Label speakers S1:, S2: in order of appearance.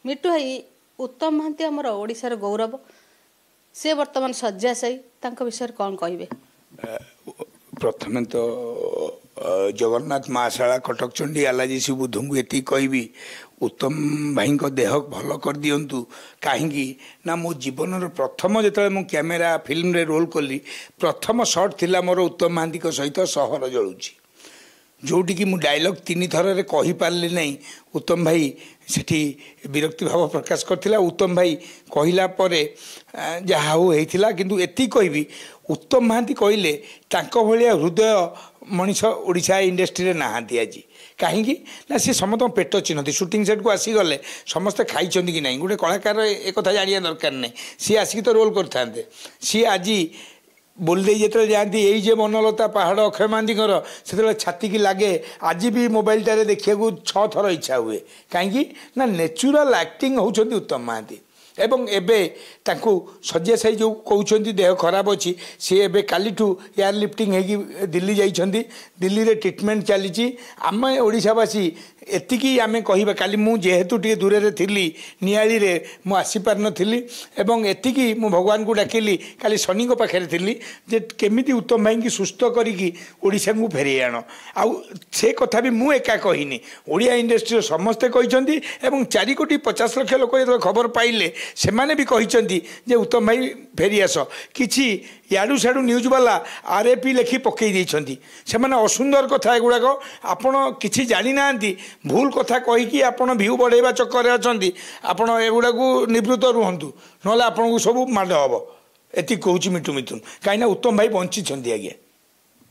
S1: मिट्टू भाई उत्तम महांती आमर ओडिशार गौरव से वर्तमान शଯ୍याशायी तांको विषय कौन कहिबे?
S2: प्रथम तो जगन्नाथ महाशाला कटकचंडी आलाजी शिव बुद्धू ये कहबी उत्तम भाई देह भल कर दिंतु कहीं ना मो जीवन प्रथम जो मु कैमेरा फिल्म रे रोल कली प्रथम शॉट थिला मोर उत्तम महांती सहित सहर जलुची जोटी कि मु डायलॉग तीन थर रे कहि पारली नहीं। उत्तम भाई सेठी विरक्ति भाव प्रकाश करथिला। उत्तम भाई कहिला परे जहा होइथिला किंतु एति कहबी उत्तम महांती कहले तांको भलिया हृदय मनीष ओडिशा इंडस्ट्री रे नाहांती आज कहीं ना सी समस्त पेट चिन्हती शूटिंग सेट को आसीगले समस्ते खाई कि नहीं गोटे कलाकार एक कथा जानिया दरकार नहीं सी आसिक तो रोल करते सी आज बोलदे जो जाती ये मनलता पहाड़ अक्षय महांतीकर से छाती की लगे आज भी मोबाइल टारे देखा 6 थर इच्छा हुए कहीं ना नेचुरल एक्टिंग होउछंती उत्तम महांती एवं एबे तांकु शଯ୍याशायी जो कहते देह खराब अच्छी सी एबे कालीठू एयर लिफ्टिंग होगी दिल्ली जाइछंती दिल्ली रे ट्रीटमेंट चली आम ओडिशावासी एतिकी आमे कहिबा काली मु जेहेतु टे दूर रे थिली नियाली रे मु आसी पार नथिली एवं एतिकी मु भगवान को डाकिली काली शनि को पाखरे थिली जे केमिति उत्तम भाई की सुस्थ करिकी ओडिशा को फेरे आण आ से कथा भी मु एका कहिनी ओडिया इंडस्ट्री समस्ते कहिसंती एवं 4 कोटी 50 लाख लोक जो खबर पाइले से माने भी कहिसंती जे उत्तम भाई फेरी आस किछि याडू साडू न्यूज वाला आरएपी लेखि पकई देइछंती से माने असुंदर कथा एगुड़ाक आपण किछि जानि नांती भूल कथा कहीकि आपण भ्यू बढ़ेवा चक्कर अछंती आपण एगुड़ा को निवृत्त रुहंतु नले आपण को सब माड हम एति कहूँ मिठू मिथुन कहीं उत्तम भाई बंची आज्ञा।